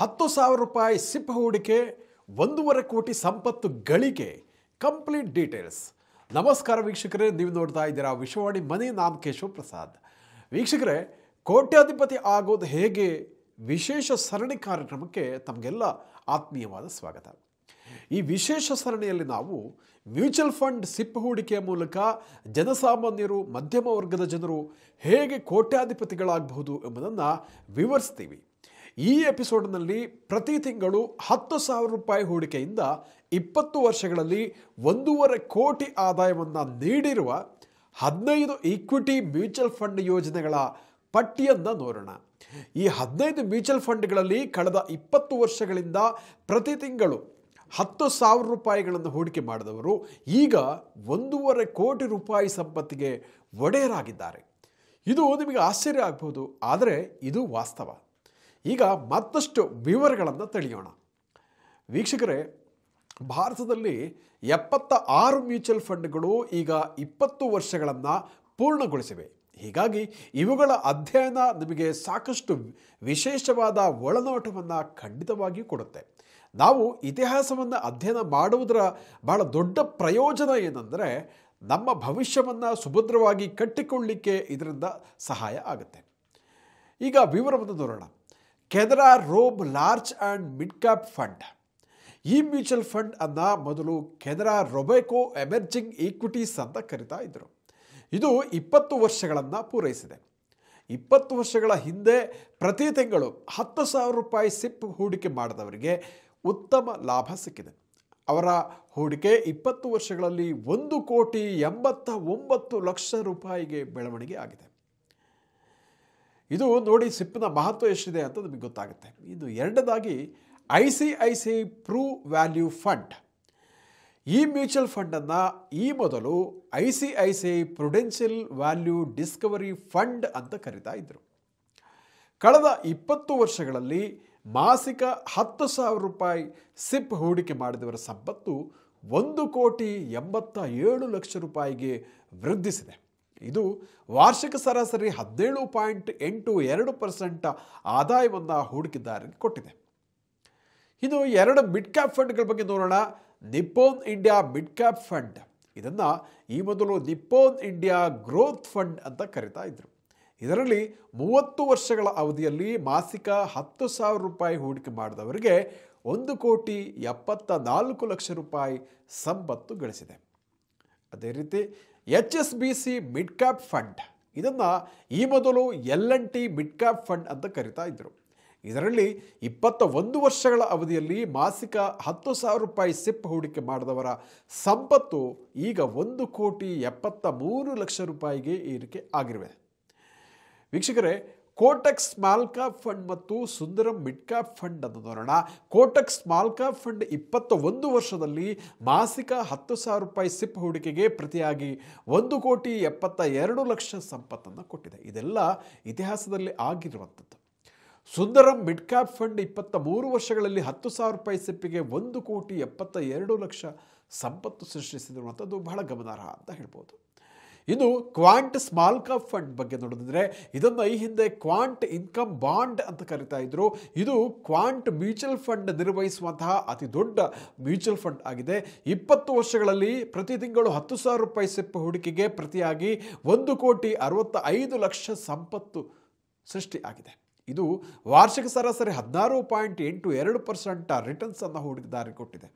10,000 SIP ಹೂಡಿಕೆ 1.5 ಕೋಟಿ ಸಂಪತ್ತು ಗಳಿಕೆ ಕಂಪ್ಲೀಟ್ ಡೀಟೇಲ್ಸ್. ನಮಸ್ಕಾರ ವೀಕ್ಷಕರೇ, ನೀವು ನೋಡ್ತಾ ಇದ್ದೀರಾ ವಿಶ್ವವಾಣಿ ಮನೆ. ನಾನು ಕೇಶವ ಪ್ರಸಾದ್. ವೀಕ್ಷಕರೇ, ಕೋಟ್ಯಾಧಿಪತಿ ಆಗೋದು ಹೇಗೆ ವಿಶೇಷ ಸರಣಿ ಕಾರ್ಯಕ್ರಮಕ್ಕೆ ತಮಗೆಲ್ಲ ಆತ್ಮೀಯವಾದ ಸ್ವಾಗತ. ಈ ವಿಶೇಷ ಸರಣಿಯಲ್ಲಿ ನಾವು ಮ್ಯೂಚುವಲ್ ಫಂಡ್ ಸಿಪ್ ಹೂಡಿಕೆಯ ಮೂಲಕ ಜನಸಾಮಾನ್ಯರು, ಮಧ್ಯಮ ವರ್ಗದ ಜನರು ಹೇಗೆ ಕೋಟ್ಯಾಧಿಪತಿಗಳಾಗಬಹುದು ಎಂಬುದನ್ನು ವಿವರಿಸ್ತೀವಿ. ಈ ಎಪಿಸೋಡ್ನಲ್ಲಿ ಪ್ರತಿ ತಿಂಗಳು 10,000 ರೂಪಾಯಿ ಹೂಡಿಕೆಯಿಂದ 20 ವರ್ಷಗಳಲ್ಲಿ 1.5 ಕೋಟಿ ಆದಾಯವನ್ನು ನೀಡಿರುವ 15 ಈಕ್ವಿಟಿ ಮ್ಯೂಚುವಲ್ ಫಂಡ್ ಯೋಜನೆಗಳ ಪಟ್ಟಿಯನ್ನು ನೋಡೋಣ. ಈ 15 ಮ್ಯೂಚುವಲ್ ಫಂಡ್ಗಳಲ್ಲಿ ಕಳೆದ 20 ವರ್ಷಗಳಿಂದ ಪ್ರತಿ ತಿಂಗಳು 10,000 ರೂಪಾಯಿಗಳನ್ನು ಹೂಡಿಕೆ ಮಾಡಿದವರು ಈಗ 1.5 ಕೋಟಿ ರೂಪಾಯಿ ಸಂಪತ್ತಿಗೆ ಒಡೆಯರಾಗಿದ್ದಾರೆ. ಇದು ನಿಮಗೆ ಆಶ್ಚರ್ಯ ಆಗ್ಬೋದು, ಆದರೆ ಇದು ವಾಸ್ತವ. ಈಗ ಮತ್ತಷ್ಟು ವಿವರಗಳನ್ನು ತಿಳಿಯೋಣ. ವೀಕ್ಷಕರೇ, ಭಾರತದಲ್ಲಿ 76 ಮ್ಯೂಚುವಲ್ ಫಂಡ್ಗಳು ಈಗ 20 ವರ್ಷಗಳನ್ನು ಪೂರ್ಣಗೊಳಿಸಿವೆ. ಹೀಗಾಗಿ ಇವುಗಳ ಅಧ್ಯಯನ ನಿಮಗೆ ಸಾಕಷ್ಟು ವಿಶೇಷವಾದ ಒಳನೋಟವನ್ನು ಖಂಡಿತವಾಗಿಯೂ ಕೊಡುತ್ತೆ. ನಾವು ಇತಿಹಾಸವನ್ನು ಅಧ್ಯಯನ ಮಾಡುವುದರ ಬಹಳ ದೊಡ್ಡ ಪ್ರಯೋಜನ ಏನೆಂದರೆ, ನಮ್ಮ ಭವಿಷ್ಯವನ್ನು ಸುಭದ್ರವಾಗಿ ಕಟ್ಟಿಕೊಳ್ಳಲಿಕ್ಕೆ ಇದರಿಂದ ಸಹಾಯ ಆಗುತ್ತೆ. ಈಗ ವಿವರವನ್ನು ನೋಡೋಣ. Canara robe large and mid cap fund. ಈ ಮ್ಯೂಚುವಲ್ ಫಂಡ್ ಅನ್ನು ಮೊದಲು ಕೆನರಾ ರೊಬೆಕೋ ಎಮರ್ಜಿಂಗ್ ಈಕ್ವಿಟೀಸ್ ಅಂತ ಕರಿತಾ ಇದ್ದರು. ಇದು 20 ವರ್ಷಗಳನ್ನು ಪೂರೈಸಿದೆ. 20 ವರ್ಷಗಳ ಹಿಂದೆ ಪ್ರತಿ ತಿಂಗಳು 10,000 ರೂಪಾಯಿ ಸಿಪ್ ಹೂಡಿಕೆ ಮಾಡಿದವರಿಗೆ ಉತ್ತಮ ಲಾಭ ಸಿಕ್ಕಿದೆ. ಅವರ ಹೂಡಿಕೆ 20 ವರ್ಷಗಳಲ್ಲಿ 1,89 ಲಕ್ಷ ರೂಪಾಯಿಗೆ ಬೆಳವಣಿಗೆ ಆಗಿದೆ. ಇದು ನೋಡಿ, ಸಿಪ್ಪಿನ ಮಹತ್ವ ಎಷ್ಟಿದೆ ಅಂತ ನಮಗೆ ಗೊತ್ತಾಗುತ್ತೆ. ಇನ್ನು ಎರಡನೇದಾಗಿ ICICI ಪ್ರೂ ವ್ಯಾಲ್ಯೂ ಫಂಡ್. ಈ ಮ್ಯೂಚುವಲ್ ಫಂಡನ್ನು ಈ ಮೊದಲು ICICI Prudential value Discovery fund ಅಂತ ಕರೀತಾ ಇದ್ದರು. ಕಳೆದ 20 ವರ್ಷಗಳಲ್ಲಿ ಮಾಸಿಕ 10,000 ರೂಪಾಯಿ ಸಿಪ್ ಹೂಡಿಕೆ ಮಾಡಿದವರ ಸಂಪತ್ತು 1,87 ಲಕ್ಷ ರೂಪಾಯಿಗೆ ವೃದ್ಧಿಸಿದೆ. ಇದು ವಾರ್ಷಿಕ ಸರಾಸರಿ 17.82% ಆದಾಯವನ್ನು ಹೂಡಿಕೆದಾರರಿಗೆ ಕೊಟ್ಟಿದೆ. ಇನ್ನು 2 ಮಿಡ್ ಕ್ಯಾಪ್ ಫಂಡ್ಗಳ ಬಗ್ಗೆ ನೋಡೋಣ. Nippon India mid cap fund. ಇದನ್ನು ಈ ಮೊದಲು ನಿಪ್ಪೋನ್ ಇಂಡಿಯಾ ಗ್ರೋತ್ ಫಂಡ್ ಅಂತ ಕರಿತಾ ಇದ್ರು. ಇದರಲ್ಲಿ 30 ವರ್ಷಗಳ ಅವಧಿಯಲ್ಲಿ ಮಾಸಿಕ 10,000 ರೂಪಾಯಿ ಹೂಡಿಕೆ ಮಾಡಿದವರಿಗೆ 1,74 ಲಕ್ಷ ರೂಪಾಯಿ ಸಂಪತ್ತು ಗಳಿಸಿದೆ. ಅದೇ ರೀತಿ HSBC ಮಿಡ್ ಕ್ಯಾಪ್ ಫಂಡ್. ಇದನ್ನು ಈ ಮೊದಲು L&T ಮಿಡ್ ಕ್ಯಾಪ್ ಫಂಡ್ ಅಂತ ಕರಿತಾ ಇದ್ದರು. ಇದರಲ್ಲಿ 21 ವರ್ಷಗಳ ಅವಧಿಯಲ್ಲಿ ಮಾಸಿಕ 10,000 ರೂಪಾಯಿ ಸಿಪ್ ಹೂಡಿಕೆ ಮಾಡಿದವರ ಸಂಪತ್ತು ಈಗ 1,73 ಲಕ್ಷ ರೂಪಾಯಿಗೆ ಏರಿಕೆ ಆಗಿವೆ. ವೀಕ್ಷಕರೇ, ಕೋಟಕ್ ಸ್ಮಾಲ್ ಕ್ಯಾಪ್ ಫಂಡ್ ಮತ್ತು ಸುಂದರಂ ಮಿಡ್ ಕ್ಯಾಪ್ ಫಂಡ್ ಅನ್ನು ನೋಡೋಣ. ಕೋಟಕ್ ಸ್ಮಾಲ್ ಕ್ಯಾಪ್ ಫಂಡ್ 21 ವರ್ಷದಲ್ಲಿ ಮಾಸಿಕ 10,000 ರೂಪಾಯಿ ಸಿಪ್ ಹೂಡಿಕೆಗೆ ಪ್ರತಿಯಾಗಿ 1,72 ಲಕ್ಷ ಸಂಪತ್ತನ್ನು ಕೊಟ್ಟಿದೆ. ಇದೆಲ್ಲ ಇತಿಹಾಸದಲ್ಲಿ ಆಗಿರುವಂಥದ್ದು. ಸುಂದರಂ ಮಿಡ್ ಕ್ಯಾಪ್ ಫಂಡ್ 23 ವರ್ಷಗಳಲ್ಲಿ 10,000 ರೂಪಾಯಿ ಸಿಪ್ಪಿಗೆ 1,72 ಲಕ್ಷ ಸಂಪತ್ತು ಸೃಷ್ಟಿಸಿರುವಂಥದ್ದು ಬಹಳ ಗಮನಾರ್ಹ ಅಂತ ಹೇಳ್ಬೋದು. ಇನ್ನು ಕ್ವಾಂಟ್ ಸ್ಮಾಲ್ ಕ್ಯಾಪ್ ಫಂಡ್ ಬಗ್ಗೆ ನೋಡಿದ್ರೆ, ಇದನ್ನು ಈ ಹಿಂದೆ ಕ್ವಾಂಟ್ ಇನ್ಕಮ್ ಬಾಂಡ್ ಅಂತ ಕರಿತಾ ಇದ್ರು. ಇದು ಕ್ವಾಂಟ್ ಮ್ಯೂಚುವಲ್ ಫಂಡ್ ನಿರ್ವಹಿಸುವಂತಹ ಅತಿ ದೊಡ್ಡ ಮ್ಯೂಚುವಲ್ ಫಂಡ್ ಆಗಿದೆ. 20 ವರ್ಷಗಳಲ್ಲಿ ಪ್ರತಿ ತಿಂಗಳು 10,000 ರೂಪಾಯಿ ಸಿಪ್ ಹೂಡಿಕೆಗೆ ಪ್ರತಿಯಾಗಿ 1,65 ಲಕ್ಷ ಸಂಪತ್ತು ಸೃಷ್ಟಿ ಆಗಿದೆ. ಇದು ವಾರ್ಷಿಕ ಸರಾಸರಿ 16.82% ರಿಟರ್ನ್ಸ್ ಅನ್ನು ಹೂಡಿಕೆದಾರರಿಗೆ ಕೊಟ್ಟಿದೆ.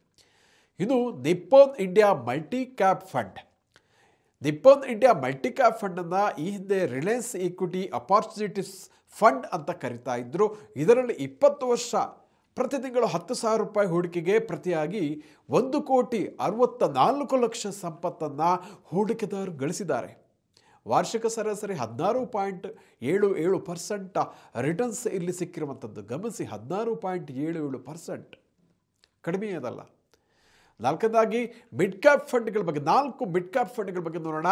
ಇನ್ನು Nippon India multi cap fund. Nippon India multi cap ಫಂಡನ್ನು ಈ ಹಿಂದೆ ರಿಲಯನ್ಸ್ ಈಕ್ವಿಟಿ ಅಪಾರ್ಚುನಿಟೀಸ್ ಫಂಡ್ ಅಂತ ಕರಿತಾ ಇದ್ದರು. ಇದರಲ್ಲಿ 20 ವರ್ಷ ಪ್ರತಿ ತಿಂಗಳು 10,000 ರೂಪಾಯಿ ಹೂಡಿಕೆಗೆ ಪ್ರತಿಯಾಗಿ 1,64 ಲಕ್ಷ ಸಂಪತ್ತನ್ನು ಹೂಡಿಕೆದಾರರು ಗಳಿಸಿದ್ದಾರೆ. ವಾರ್ಷಿಕ ಸರಾಸರಿ 16.77% ರಿಟರ್ನ್ಸ್ ಇಲ್ಲಿ ಸಿಕ್ಕಿರುವಂಥದ್ದು ಗಮನಿಸಿ. 16.77% ಕಡಿಮೆ ಅದಲ್ಲ. ನಾಲ್ಕನೇದಾಗಿ ಮಿಡ್ ಕ್ಯಾಪ್ ಫಂಡ್ಗಳ ಬಗ್ಗೆ 4 ಮಿಡ್ ಕ್ಯಾಪ್ ಫಂಡ್ಗಳ ಬಗ್ಗೆ ನೋಡೋಣ.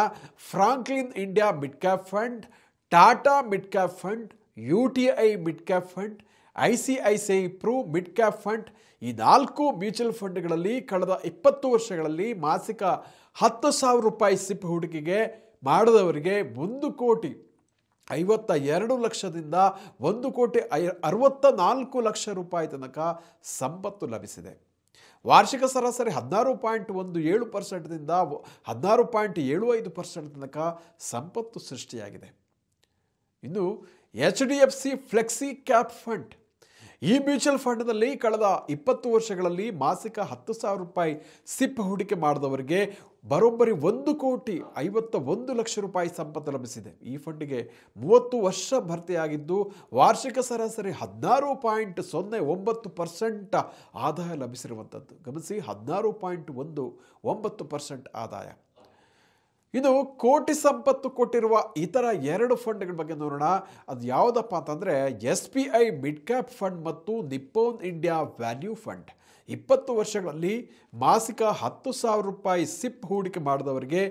Franklin India mid cap fund, Tata mid cap fund, UTI mid cap fund, ICICI ಪ್ರೂ mid cap fund. ಈ 4 ಮ್ಯೂಚುವಲ್ ಫಂಡ್ಗಳಲ್ಲಿ ಕಳೆದ 20 ವರ್ಷಗಳಲ್ಲಿ ಮಾಸಿಕ 10,000 ರೂಪಾಯಿ ಸಿಪ್ ಹೂಡಿಕೆಗೆ ಮಾಡಿದವರಿಗೆ 1,72 52 ಲಕ್ಷದಿಂದ 1,64,00,000 ರೂಪಾಯಿ ತನಕ ಸಂಪತ್ತು ಲಭಿಸಿದೆ. ವಾರ್ಷಿಕ ಸರಾಸರಿ 16.17%ದಿಂದ 16.75% ತನಕ ಸಂಪತ್ತು ಸೃಷ್ಟಿಯಾಗಿದೆ. ಇನ್ನು HDFC ಫ್ಲೆಕ್ಸಿ ಕ್ಯಾಪ್ ಫಂಡ್, ಈ ಮ್ಯೂಚುವಲ್ ಫಂಡ್ನಲ್ಲಿ ಕಳೆದ 20 ವರ್ಷಗಳಲ್ಲಿ ಮಾಸಿಕ 10,000 ರೂಪಾಯಿ ಸಿಪ್ ಹೂಡಿಕೆ ಮಾಡಿದವರಿಗೆ ಬರೋಬ್ಬರಿ 1,51,00,000 ರೂಪಾಯಿ ಸಂಪತ್ತು ಲಭಿಸಿದೆ. ಈ ಫಂಡಿಗೆ 30 ವರ್ಷ ಭರ್ತಿಯಾಗಿದ್ದು ವಾರ್ಷಿಕ ಸರಾಸರಿ 16.09% ಆದಾಯ ಲಭಿಸಿರುವಂಥದ್ದು. ಗಮನಿಸಿ, 16.19% ಆದಾಯ. ಇದು ಕೋಟಿ ಸಂಪತ್ತು ಕೊಟ್ಟಿರುವ ಇತರ 2 ಫಂಡ್ಗಳ ಬಗ್ಗೆ ನೋಡೋಣ. ಅದು ಯಾವುದಪ್ಪ ಅಂತಂದರೆ SBI ಮಿಡ್ ಕ್ಯಾಪ್ ಫಂಡ್ ಮತ್ತು ನಿಪ್ಪೋನ್ ಇಂಡಿಯಾ ವ್ಯಾಲ್ಯೂ ಫಂಡ್. 20 ವರ್ಷಗಳಲ್ಲಿ ಮಾಸಿಕ 10,000 ರೂಪಾಯಿ ಸಿಪ್ ಹೂಡಿಕೆ ಮಾಡಿದವರಿಗೆ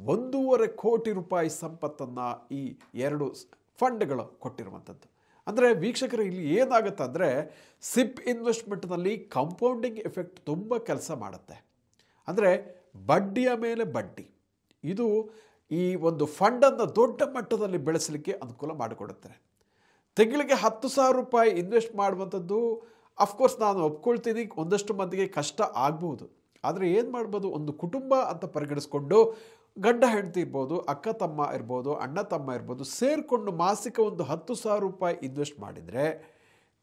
1.5 ಕೋಟಿ ರೂಪಾಯಿ ಸಂಪತ್ತನ್ನು ಈ 2 ಫಂಡ್ಗಳು ಕೊಟ್ಟಿರುವಂಥದ್ದು. ಅಂದರೆ ವೀಕ್ಷಕರು, ಇಲ್ಲಿ ಏನಾಗುತ್ತೆ ಅಂದರೆ ಸಿಪ್ ಇನ್ವೆಸ್ಟ್ಮೆಂಟ್ನಲ್ಲಿ ಕಾಂಪೌಂಡಿಂಗ್ ಎಫೆಕ್ಟ್ ತುಂಬ ಕೆಲಸ ಮಾಡುತ್ತೆ. ಅಂದರೆ ಬಡ್ಡಿಯ ಮೇಲೆ ಬಡ್ಡಿ ಇದು ಈ ಒಂದು ಫಂಡನ್ನು ದೊಡ್ಡ ಮಟ್ಟದಲ್ಲಿ ಬೆಳೆಸಲಿಕ್ಕೆ ಅನುಕೂಲ ಮಾಡಿಕೊಡುತ್ತೆ. ತಿಂಗಳಿಗೆ 10,000 ರೂಪಾಯಿ ಇನ್ವೆಸ್ಟ್ ಮಾಡುವಂಥದ್ದು ಅಫ್ಕೋರ್ಸ್ ನಾನು ಒಪ್ಕೊಳ್ತೀನಿ, ಒಂದಷ್ಟು ಮಂದಿಗೆ ಕಷ್ಟ ಆಗ್ಬೋದು. ಆದರೆ ಏನು ಮಾಡ್ಬೋದು, ಒಂದು ಕುಟುಂಬ ಅಂತ ಪರಿಗಣಿಸ್ಕೊಂಡು ಗಂಡ ಹೆಂಡತಿ ಇರ್ಬೋದು, ಅಕ್ಕ ತಮ್ಮ ಇರ್ಬೋದು, ಅಣ್ಣ ತಮ್ಮ ಇರ್ಬೋದು, ಸೇರಿಕೊಂಡು ಮಾಸಿಕ ಒಂದು 10,000 ರೂಪಾಯಿ ಇನ್ವೆಸ್ಟ್ ಮಾಡಿದರೆ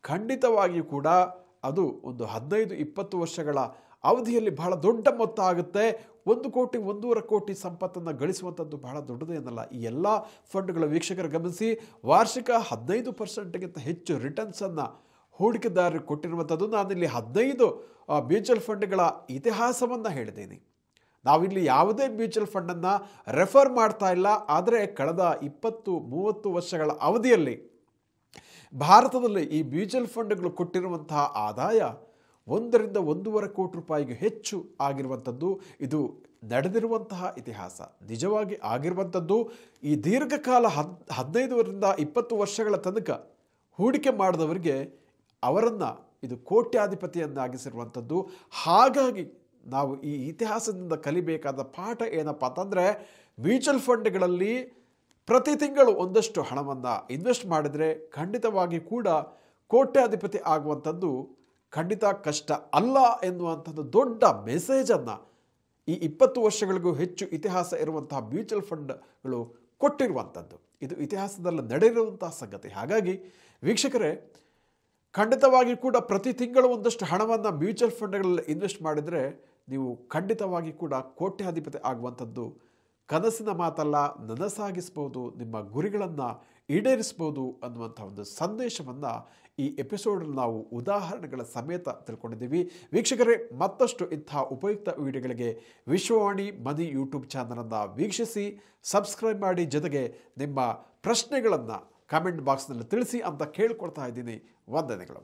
ಖಂಡಿತವಾಗಿಯೂ ಕೂಡ ಅದು ಒಂದು 15-20 ವರ್ಷಗಳ ಅವಧಿಯಲ್ಲಿ ಬಹಳ ದೊಡ್ಡ ಮೊತ್ತ ಆಗುತ್ತೆ. 1 ಕೋಟಿ 1.5 ಕೋಟಿ ಸಂಪತ್ತನ್ನು ಗಳಿಸುವಂಥದ್ದು ಬಹಳ ದೊಡ್ಡದೇನಲ್ಲ. ಈ ಎಲ್ಲ ಫಂಡ್ಗಳ ವೀಕ್ಷಕರು ಗಮನಿಸಿ, ವಾರ್ಷಿಕ 15%ಗಿಂತ ಹೆಚ್ಚು ರಿಟರ್ನ್ಸನ್ನು ಹೂಡಿಕೆದಾರರಿಗೆ ಕೊಟ್ಟಿರುವಂಥದ್ದು. ನಾನಿಲ್ಲಿ 15 ಮ್ಯೂಚುವಲ್ ಫಂಡ್ಗಳ ಇತಿಹಾಸವನ್ನು ಹೇಳಿದ್ದೀನಿ. ನಾವಿಲ್ಲಿ ಯಾವುದೇ ಮ್ಯೂಚುವಲ್ ಫಂಡನ್ನು ರೆಫರ್ ಮಾಡ್ತಾ ಇಲ್ಲ. ಆದರೆ ಕಳೆದ 20-30 ವರ್ಷಗಳ ಅವಧಿಯಲ್ಲಿ ಭಾರತದಲ್ಲಿ ಈ ಮ್ಯೂಚುವಲ್ ಫಂಡ್ಗಳು ಕೊಟ್ಟಿರುವಂತಹ ಆದಾಯ 1ರಿಂದ 1.5 ಕೋಟಿ ರೂಪಾಯಿಗೆ ಹೆಚ್ಚು ಆಗಿರುವಂಥದ್ದು. ಇದು ನಡೆದಿರುವಂತಹ ಇತಿಹಾಸ, ನಿಜವಾಗಿ ಆಗಿರುವಂಥದ್ದು. ಈ ದೀರ್ಘಕಾಲ 15ರಿಂದ 20 ವರ್ಷಗಳ ತನಕ ಹೂಡಿಕೆ ಮಾಡಿದವರಿಗೆ ಅವರನ್ನು ಇದು ಕೋಟ್ಯಾಧಿಪತಿಯನ್ನಾಗಿಸಿರುವಂಥದ್ದು. ಹಾಗಾಗಿ ನಾವು ಈ ಇತಿಹಾಸದಿಂದ ಕಲಿಬೇಕಾದ ಪಾಠ ಏನಪ್ಪ ಅಂತಂದರೆ, ಮ್ಯೂಚುವಲ್ ಫಂಡ್ಗಳಲ್ಲಿ ಪ್ರತಿ ತಿಂಗಳು ಒಂದಷ್ಟು ಹಣವನ್ನು ಇನ್ವೆಸ್ಟ್ ಮಾಡಿದರೆ ಖಂಡಿತವಾಗಿ ಕೂಡ ಕೋಟ್ಯಾಧಿಪತಿ ಆಗುವಂಥದ್ದು ಖಂಡಿತ ಕಷ್ಟ ಅಲ್ಲ ಎನ್ನುವಂಥದ್ದು ದೊಡ್ಡ ಮೆಸೇಜನ್ನು ಈ 20 ವರ್ಷಗಳಿಗೂ ಹೆಚ್ಚು ಇತಿಹಾಸ ಇರುವಂತಹ ಮ್ಯೂಚುವಲ್ ಫಂಡ್ಗಳು ಕೊಟ್ಟಿರುವಂಥದ್ದು. ಇದು ಇತಿಹಾಸದಲ್ಲಿ ನಡೆದಿರುವಂತಹ ಸಂಗತಿ. ಹಾಗಾಗಿ ವೀಕ್ಷಕರೇ, ಖಂಡಿತವಾಗಿ ಕೂಡ ಪ್ರತಿ ತಿಂಗಳು ಒಂದಷ್ಟು ಹಣವನ್ನು ಮ್ಯೂಚುವಲ್ ಫಂಡ್ಗಳಲ್ಲಿ ಇನ್ವೆಸ್ಟ್ ಮಾಡಿದರೆ ನೀವು ಖಂಡಿತವಾಗಿ ಕೂಡ ಕೋಟ್ಯಾಧಿಪತಿ ಆಗುವಂಥದ್ದು ಕನಸಿನ ಮಾತಲ್ಲ, ನನಸಾಗಿಸ್ಬೋದು, ನಿಮ್ಮ ಗುರಿಗಳನ್ನು ಈಡೇರಿಸ್ಬೋದು ಅನ್ನುವಂಥ ಒಂದು ಸಂದೇಶವನ್ನು ಈ ಎಪಿಸೋಡಲ್ಲಿ ನಾವು ಉದಾಹರಣೆಗಳ ಸಮೇತ ತಿಳ್ಕೊಂಡಿದ್ದೀವಿ. ವೀಕ್ಷಕರೇ, ಮತ್ತಷ್ಟು ಇಂಥ ಉಪಯುಕ್ತ ವಿಡಿಯೋಗಳಿಗೆ ವಿಶ್ವವಾಣಿ ಮನಿ ಯೂಟ್ಯೂಬ್ ಚಾನಲನ್ನು ವೀಕ್ಷಿಸಿ, ಸಬ್ಸ್ಕ್ರೈಬ್ ಮಾಡಿ, ಜೊತೆಗೆ ನಿಮ್ಮ ಪ್ರಶ್ನೆಗಳನ್ನು ಕಾಮೆಂಟ್ ಬಾಕ್ಸ್ನಲ್ಲಿ ತಿಳಿಸಿ ಅಂತ ಕೇಳ್ಕೊಳ್ತಾ ಇದ್ದೀನಿ. ವಂದನೆಗಳು.